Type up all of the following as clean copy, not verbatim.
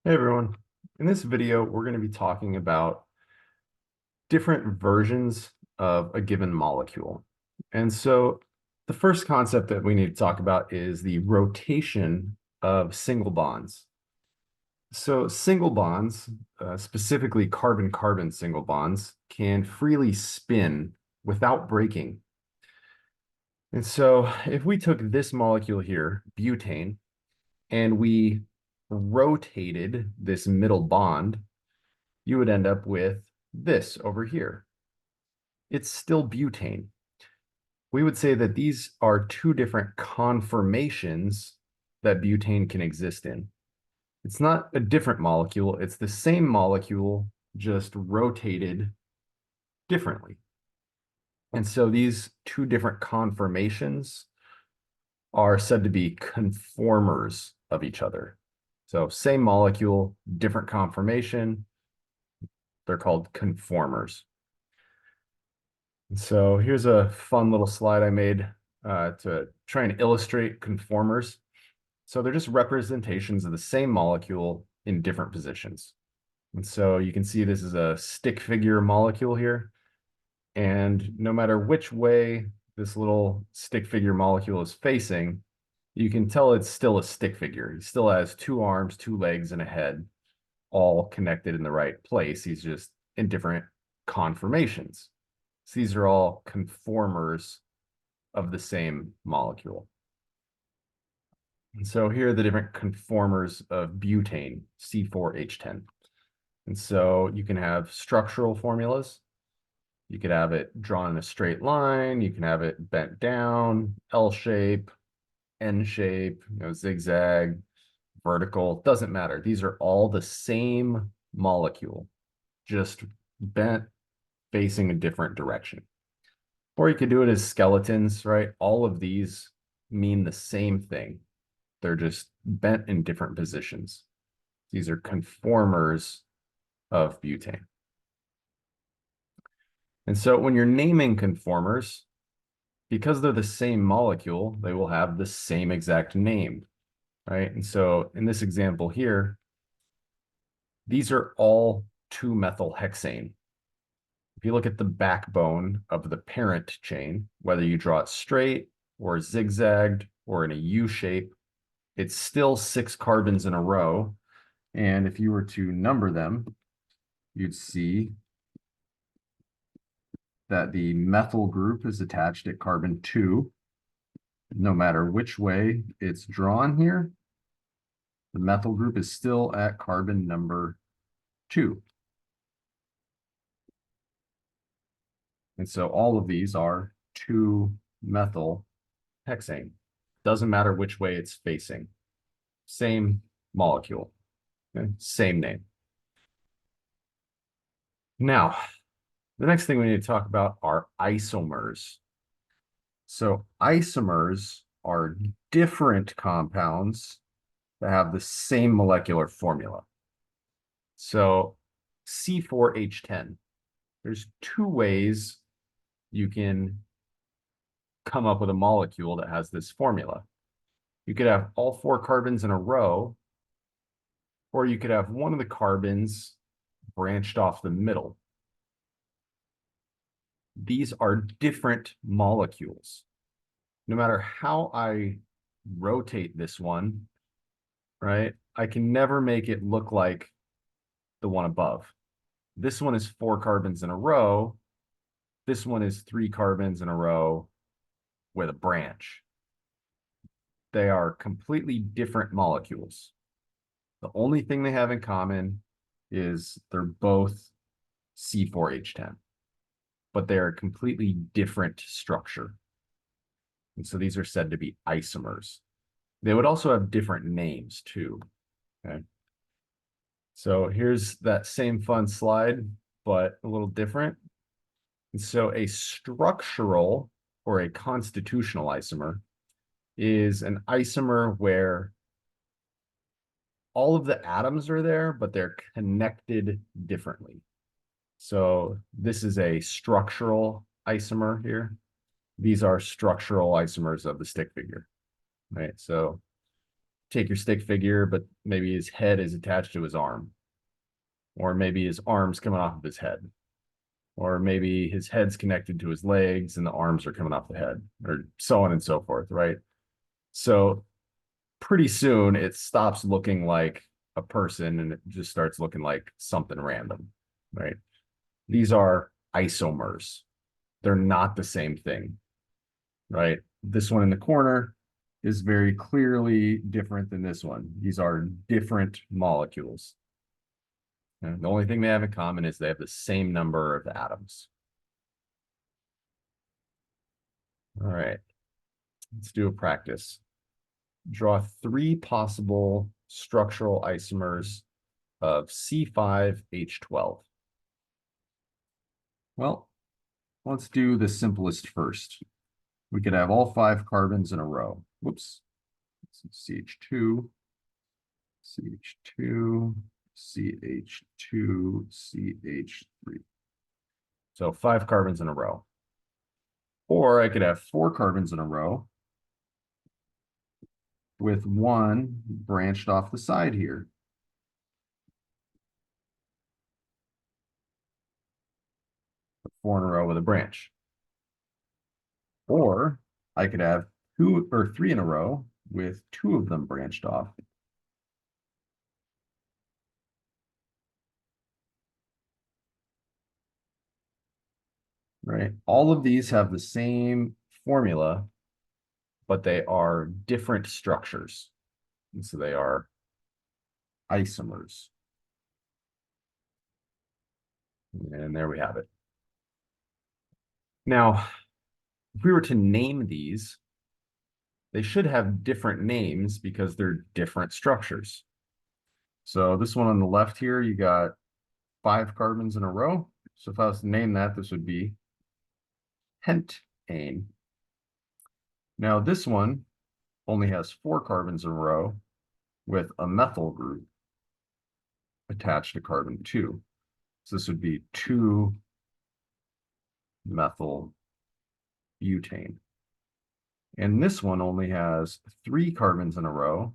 Hey everyone. In this video, we're going to be talking about different versions of a given molecule. And so the first concept that we need to talk about is the rotation of single bonds. So single bonds, specifically carbon-carbon single bonds, can freely spin without breaking. And so if we took this molecule here, butane, and we rotated this middle bond, you would end up with this over here. It's still butane. We would say that these are two different conformations that butane can exist in. It's not a different molecule, it's the same molecule, just rotated differently. And so these two different conformations are said to be conformers of each other. So same molecule, different conformation, they're called conformers. And so here's a fun little slide I made to try and illustrate conformers. So they're just representations of the same molecule in different positions. And so you can see this is a stick figure molecule here. And no matter which way this little stick figure molecule is facing, you can tell it's still a stick figure. He still has two arms, two legs, and a head, all connected in the right place. He's just in different conformations. So these are all conformers of the same molecule. And so here are the different conformers of butane, C4H10. And so you can have structural formulas. You could have it drawn in a straight line. You can have it bent down, L shape, N shape, zigzag, vertical. Doesn't matter. These are all the same molecule, just bent facing a different direction. Or you could do it as skeletons, right? All of these mean the same thing. They're just bent in different positions. These are conformers of butane. And so when you're naming conformers, because they're the same molecule, they will have the same exact name, right? And so in this example here, these are all 2-methylhexane. If you look at the backbone of the parent chain, whether you draw it straight or zigzagged or in a U shape, it's still 6 carbons in a row. And if you were to number them, you'd see that the methyl group is attached at carbon 2. No matter which way it's drawn here, the methyl group is still at carbon number 2. And so all of these are 2-methylhexane. Doesn't matter which way it's facing. Same molecule, okay? Same name. Now, the next thing we need to talk about are isomers. So isomers are different compounds that have the same molecular formula. So C4H10, there's two ways you can come up with a molecule that has this formula. You could have all 4 carbons in a row, or you could have one of the carbons branched off the middle. These are different molecules. No matter how I rotate this one, right, I can never make it look like the one above. This one is 4 carbons in a row. This one is 3 carbons in a row with a branch. They are completely different molecules. The only thing they have in common is they're both C4H10, but they are a completely different structure. And so these are said to be isomers. They would also have different names too. Okay. So here's that same fun slide, but a little different. And so a structural or a constitutional isomer is an isomer where all of the atoms are there, but they're connected differently. So this is a structural isomer here. These are structural isomers of the stick figure, right? So take your stick figure, but maybe his head is attached to his arm, or maybe his arm's coming off of his head, or maybe his head's connected to his legs and the arms are coming off the head, or so on and so forth, right? So pretty soon it stops looking like a person and it just starts looking like something random, right? These are isomers. They're not the same thing, right? This one in the corner is very clearly different than this one. These are different molecules. And the only thing they have in common is they have the same number of atoms. All right, let's do a practice. Draw 3 possible structural isomers of C5H12. Well, let's do the simplest first. We could have all 5 carbons in a row. Whoops. CH2, CH2, CH2, CH3. So 5 carbons in a row. Or I could have 4 carbons in a row with 1 branched off the side here. Four in a row with a branch. Or I could have 2 or 3 in a row with 2 of them branched off. Right? All of these have the same formula, but they are different structures. And so they are isomers. And there we have it. Now, if we were to name these, they should have different names because they're different structures. So this one on the left here, you got 5 carbons in a row. So if I was to name that, this would be pentane. Now this one only has 4 carbons in a row with a methyl group attached to carbon 2. So this would be 2-methyl butane. And this one only has 3 carbons in a row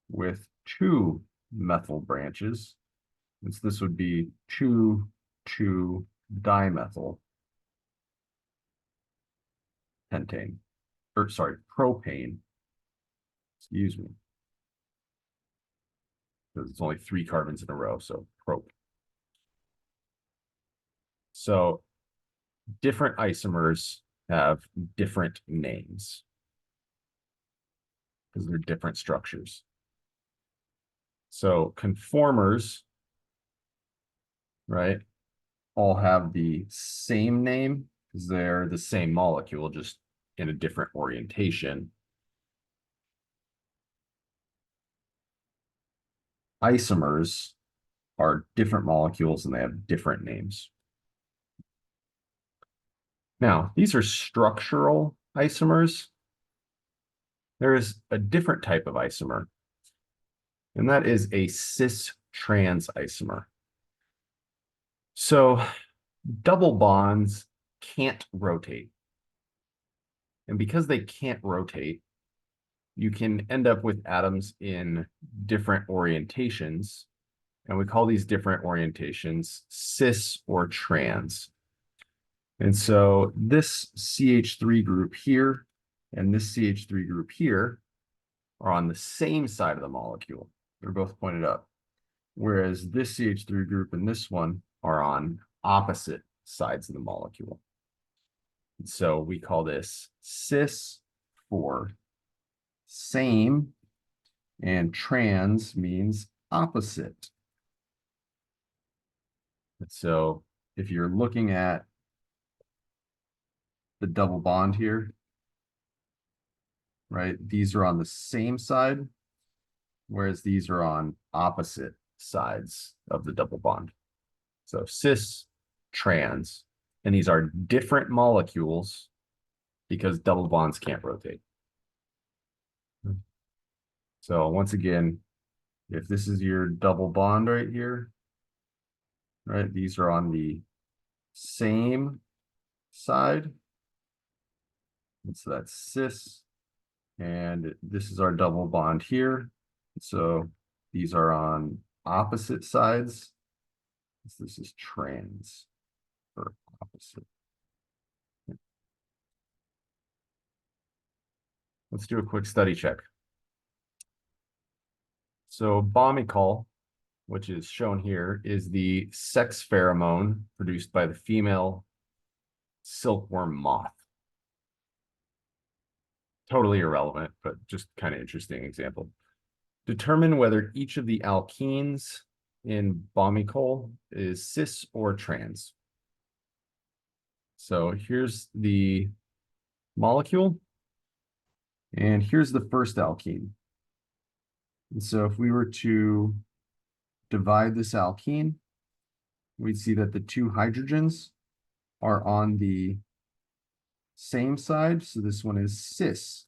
with 2 methyl branches. And so this would be 2,2-dimethyl pentane, or sorry, propane. Excuse me. Because it's only 3 carbons in a row, so prop. So different isomers have different names because they're different structures. So conformers, right, all have the same name because they're the same molecule, just in a different orientation. Isomers are different molecules and they have different names. Now, these are structural isomers. There is a different type of isomer, and that is a cis-trans isomer. So double bonds can't rotate. And because they can't rotate, you can end up with atoms in different orientations. And we call these different orientations cis or trans. And so this CH3 group here and this CH3 group here are on the same side of the molecule. They're both pointed up. Whereas this CH3 group and this one are on opposite sides of the molecule. And so we call this cis for same, and trans means opposite. And so if you're looking at the double bond here, right, these are on the same side, whereas these are on opposite sides of the double bond. So cis, trans, and these are different molecules because double bonds can't rotate. So once again, if this is your double bond right here, right, these are on the same side. And so that's cis, And this is our double bond here. So these are on opposite sides. So this is trans or opposite. Let's do a quick study check. So bomicol, which is shown here, is the sex pheromone produced by the female silkworm moth. Totally irrelevant, but just kind of interesting example. Determine whether each of the alkenes in bomicol is cis or trans. So here's the molecule, and here's the first alkene. And so if we were to divide this alkene, we'd see that the two hydrogens are on the same side. So this one is cis.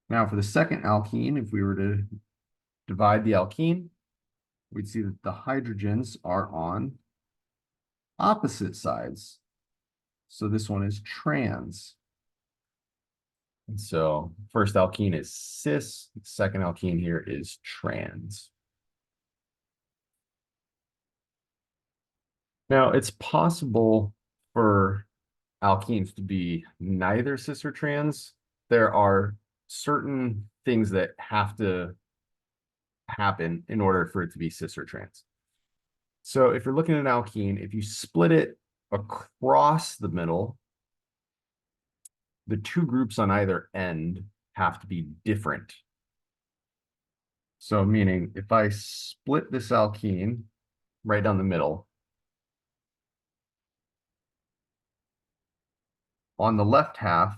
Now for the second alkene, if we were to divide the alkene, we'd see that the hydrogens are on opposite sides. So this one is trans. And so first alkene is cis, second alkene here is trans. Now it's possible for alkenes to be neither cis or trans. There are certain things that have to happen in order for it to be cis or trans. So if you're looking at an alkene, if you split it across the middle, the two groups on either end have to be different. So meaning if I split this alkene right down the middle, on the left half,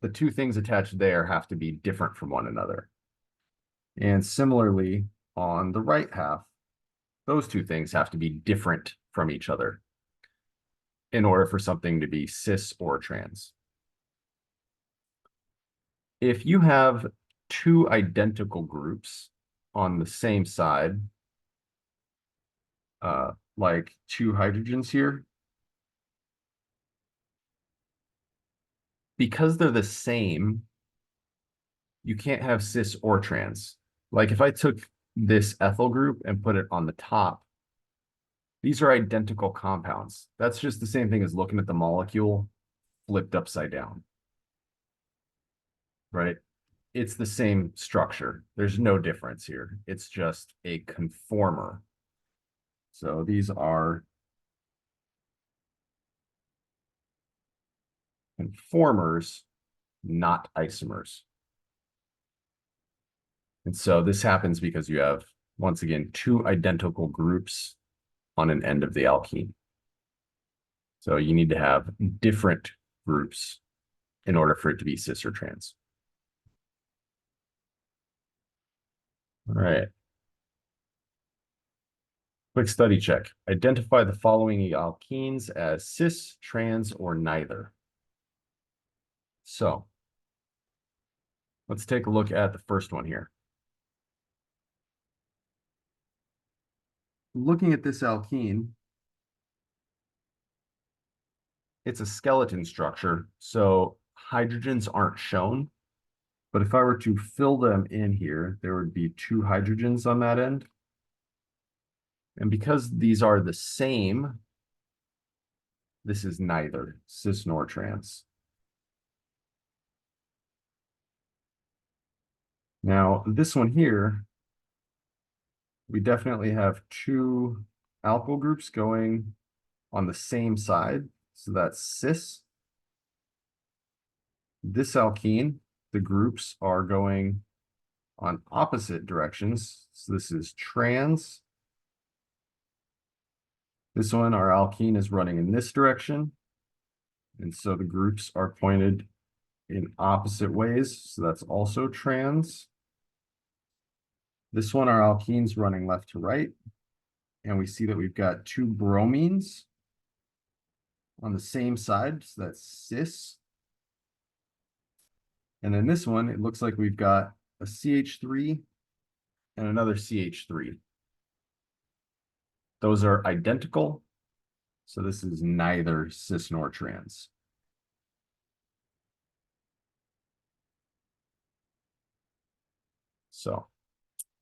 the two things attached there have to be different from one another. And similarly, on the right half, those two things have to be different from each other in order for something to be cis or trans. If you have two identical groups on the same side, like two hydrogens here, because they're the same, you can't have cis or trans. Like if I took this ethyl group and put it on the top, these are identical compounds. That's just the same thing as looking at the molecule flipped upside down, right? It's the same structure. There's no difference here. It's just a conformer. So these are conformers, not isomers. And so this happens because you have, once again, two identical groups on an end of the alkene. So you need to have different groups in order for it to be cis or trans. All right. Quick study check. Identify the following alkenes as cis, trans, or neither. So let's take a look at the first one here. Looking at this alkene, it's a skeleton structure, so hydrogens aren't shown. But if I were to fill them in here, there would be two hydrogens on that end. And because these are the same, this is neither cis nor trans. Now, this one here, we definitely have two alkyl groups going on the same side. So that's cis. This alkene, the groups are going on opposite directions. So this is trans. This one, our alkene is running in this direction. And so the groups are pointed in opposite ways. So that's also trans. This one, our alkene's running left to right. And we see that we've got two bromines on the same side. So that's cis. And then this one, it looks like we've got a CH3 and another CH3. Those are identical. So this is neither cis nor trans. So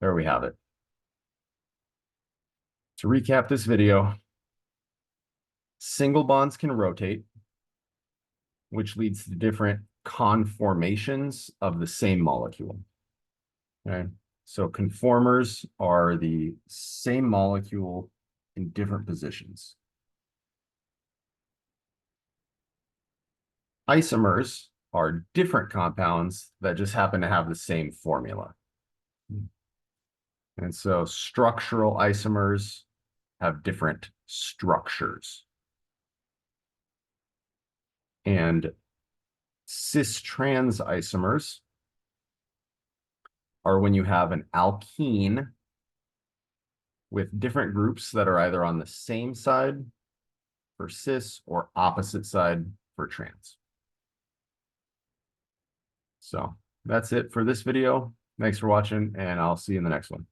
there we have it. To recap this video, single bonds can rotate, which leads to different conformations of the same molecule. Okay, so conformers are the same molecule in different positions. Isomers are different compounds that just happen to have the same formula. And so structural isomers have different structures. And cis-trans isomers are when you have an alkene with different groups that are either on the same side for cis or opposite side for trans. So that's it for this video. Thanks for watching, and I'll see you in the next one.